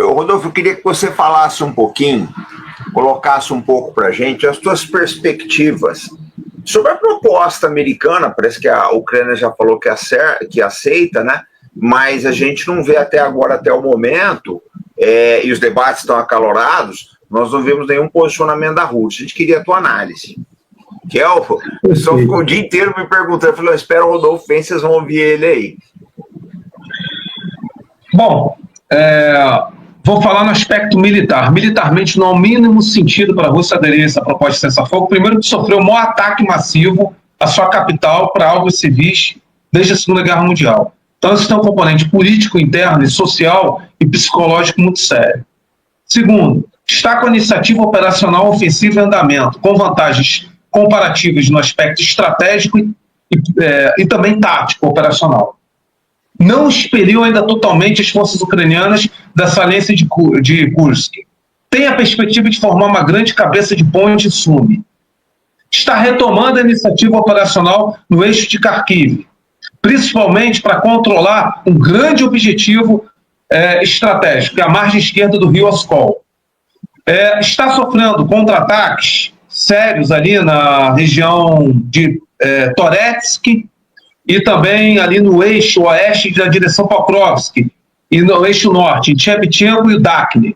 Rodolfo, eu queria que você falasse um pouquinho, colocasse um pouco para a gente as suas perspectivas sobre a proposta americana. Parece que a Ucrânia já falou que aceita, né? Mas a gente não vê até agora, até o momento, e os debates estão acalorados, nós não vemos nenhum posicionamento da Rússia. A gente queria a tua análise. Que o pessoal ficou o dia inteiro me perguntando, eu falei, espera o Rodolfo vem, vocês vão ouvir ele aí. Bom, vou falar no aspecto militar. Militarmente, não há o mínimo sentido para a Rússia aderir a essa proposta de cessar-fogo. Primeiro que sofreu o maior ataque massivo à sua capital para alvos civis desde a Segunda Guerra Mundial. Então, isso tem um componente político interno e social e psicológico muito sério. Segundo, está com a iniciativa operacional ofensiva em andamento, com vantagens comparativas no aspecto estratégico e também tático operacional. Não expeliu ainda totalmente as forças ucranianas da saliência de Kursk. Tem a perspectiva de formar uma grande cabeça de ponte em Sumy. Está retomando a iniciativa operacional no eixo de Kharkiv, principalmente para controlar um grande objetivo estratégico, que é a margem esquerda do rio Oskol. Está sofrendo contra-ataques sérios ali na região de Toretsk e também ali no eixo oeste da direção Pokrovsk e no eixo norte, em Shevchenko e Dakhne,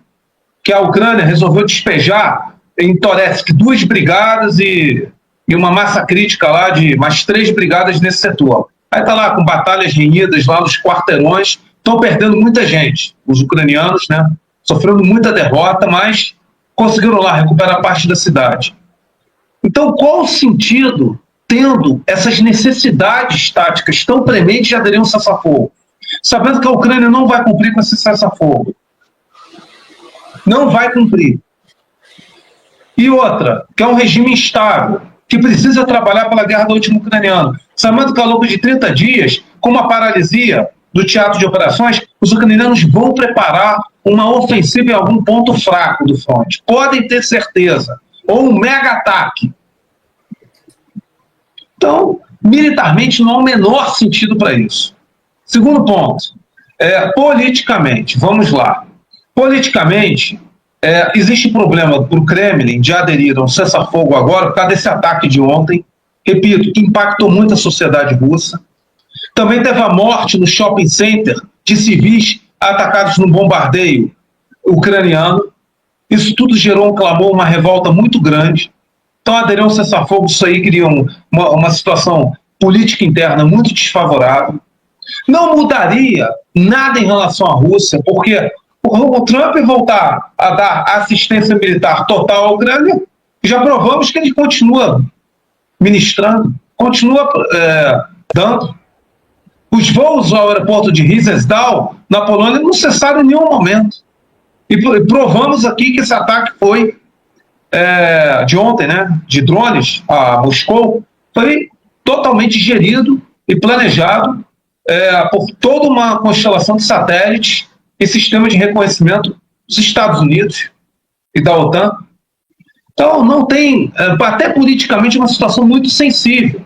que a Ucrânia resolveu despejar em Toretsk 2 brigadas e uma massa crítica lá de mais 3 brigadas nesse setor. Aí está lá com batalhas renhidas lá nos quarteirões, estão perdendo muita gente, os ucranianos, né? Sofrendo muita derrota, mas conseguiram lá recuperar parte da cidade. Então, qual o sentido, tendo essas necessidades táticas tão prementes, de aderir a um cessar-fogo, sabendo que a Ucrânia não vai cumprir com esse cessar-fogo? Não vai cumprir. E outra, que é um regime instável, que precisa trabalhar pela guerra do último ucraniano. Sabendo que ao longo de 30 dias, com uma paralisia do teatro de operações, os ucranianos vão preparar uma ofensiva em algum ponto fraco do fronte. Podem ter certeza. Ou um mega ataque. Então, militarmente, não há o menor sentido para isso. Segundo ponto, politicamente, vamos lá. Politicamente, existe problema para o Kremlin de aderir a um cessar-fogo agora por causa desse ataque de ontem, repito, que impactou muito a sociedade russa. Também teve a morte no shopping center de civis atacados num bombardeio ucraniano. Isso tudo gerou um clamor, uma revolta muito grande. Então, aderir a um cessar-fogo, isso aí cria uma situação política interna muito desfavorável. Não mudaria nada em relação à Rússia, porque o Trump voltar a dar assistência militar total à Ucrânia, já provamos que ele continua ministrando, continua dando. Os voos ao aeroporto de Rizersdal, na Polônia, não cessaram em nenhum momento. E provamos aqui que esse ataque foi de ontem, né, de drones a Moscou, foi totalmente gerido e planejado por toda uma constelação de satélites e sistemas de reconhecimento dos Estados Unidos e da OTAN. Então, não tem, até politicamente, uma situação muito sensível.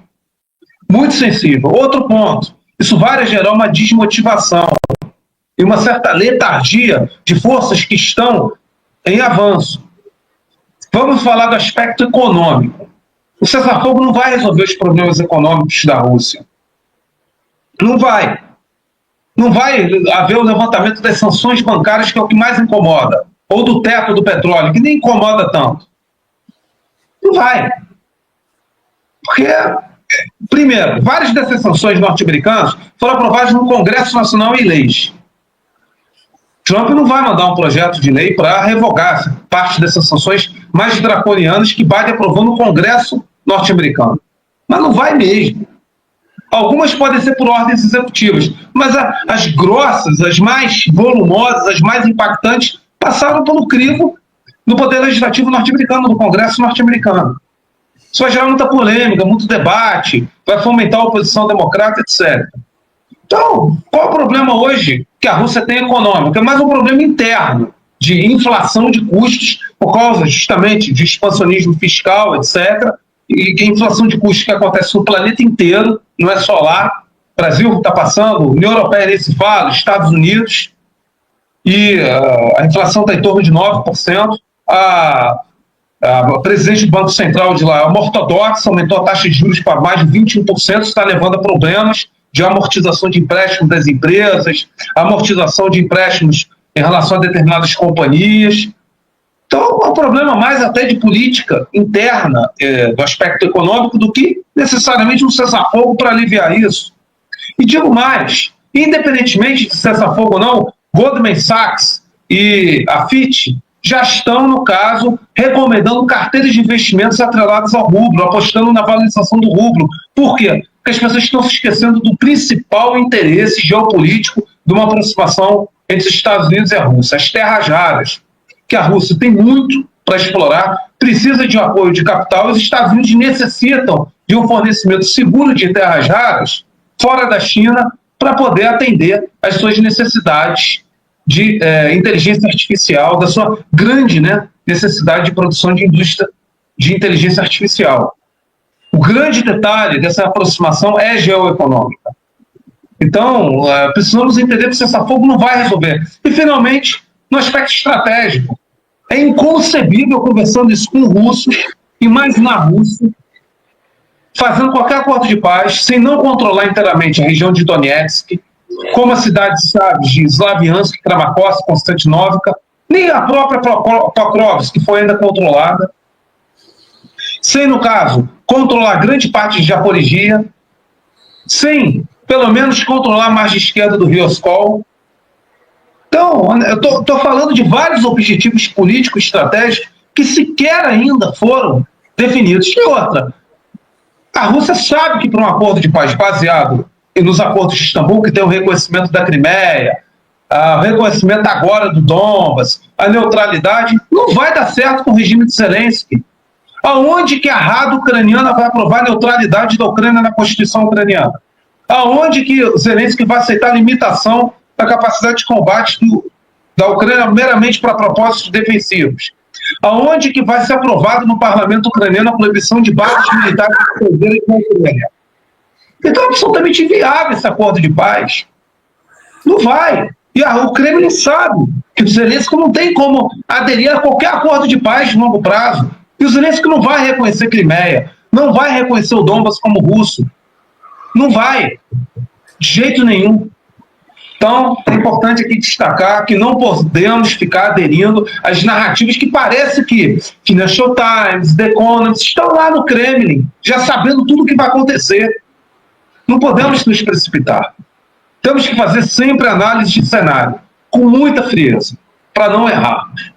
Muito sensível. Outro ponto, isso vai gerar uma desmotivação e uma certa letargia de forças que estão em avanço. Vamos falar do aspecto econômico. O cessar-fogo não vai resolver os problemas econômicos da Rússia. Não vai. Não vai haver o levantamento das sanções bancárias, que é o que mais incomoda. Ou do teto do petróleo, que nem incomoda tanto. Não vai. Porque, primeiro, várias dessas sanções norte-americanas foram aprovadas no Congresso Nacional em leis. Trump não vai mandar um projeto de lei para revogar parte dessas sanções mais draconianas que Biden aprovou no Congresso norte-americano. Mas não vai mesmo. Algumas podem ser por ordens executivas, mas as grossas, as mais volumosas, as mais impactantes, passaram pelo crivo do Poder Legislativo norte-americano, do Congresso norte-americano. Isso vai gerar muita polêmica, muito debate, vai fomentar a oposição democrata, etc. Então, qual é o problema hoje que a Rússia tem econômico? É mais um problema interno, de inflação de custos, por causa justamente de expansionismo fiscal, etc., e que a inflação de custos que acontece no planeta inteiro, não é só lá. O Brasil está passando, União Europeia nem se fala, Estados Unidos, e a inflação está em torno de 9%. A presidente do Banco Central de lá, uma ortodoxa, aumentou a taxa de juros para mais de 21%, está levando a problemas de amortização de empréstimos das empresas, amortização de empréstimos em relação a determinadas companhias. Então, é um problema mais até de política interna do aspecto econômico do que necessariamente um cessar-fogo para aliviar isso. E digo mais, independentemente de cessar-fogo ou não, Goldman Sachs e a Fitch já estão, no caso, recomendando carteiras de investimentos atreladas ao rublo, apostando na valorização do rublo. Por quê? Porque as pessoas estão se esquecendo do principal interesse geopolítico de uma aproximação entre os Estados Unidos e a Rússia, as terras raras, que a Rússia tem muito para explorar, precisa de um apoio de capital, e os Estados Unidos necessitam de um fornecimento seguro de terras raras fora da China para poder atender às suas necessidades de inteligência artificial, da sua grande necessidade de produção de indústria de inteligência artificial. O grande detalhe dessa aproximação é geoeconômica. Então, precisamos entender que o cessar-fogo não vai resolver. E, finalmente, no aspecto estratégico, é inconcebível, conversando isso com russos, imaginar a Rússia fazendo qualquer acordo de paz sem não controlar inteiramente a região de Donetsk, como as cidades-chave de Slaviansk, Kramatorsk, Konstantinovka, nem a própria Pokrovsk, que foi ainda controlada, sem, no caso, controlar grande parte de Zaporizhia, sem, pelo menos, controlar a margem esquerda do Rio Oskol. Então, eu estou falando de vários objetivos políticos e estratégicos que sequer ainda foram definidos. E outra, a Rússia sabe que para um acordo de paz baseado nos acordos de Istambul, que tem o reconhecimento da Crimeia, o reconhecimento agora do Donbas, a neutralidade, não vai dar certo com o regime de Zelensky. Aonde que a Rada ucraniana vai aprovar a neutralidade da Ucrânia na Constituição ucraniana? Aonde que o Zelensky vai aceitar a limitação da capacidade de combate da Ucrânia meramente para propósitos defensivos? Aonde que vai ser aprovado no parlamento ucraniano a proibição de bases militares estrangeiras na Ucrânia? Então é absolutamente inviável esse acordo de paz. Não vai. E o Kremlin sabe que o Zelensky não tem como aderir a qualquer acordo de paz de longo prazo. E o Zelensky não vai reconhecer Crimeia, não vai reconhecer o Donbas como russo. Não vai. De jeito nenhum. Então, é importante aqui destacar que não podemos ficar aderindo às narrativas que parece que Financial Times, The Economist estão lá no Kremlin, já sabendo tudo o que vai acontecer. Não podemos nos precipitar. Temos que fazer sempre análise de cenário, com muita frieza, para não errarmos.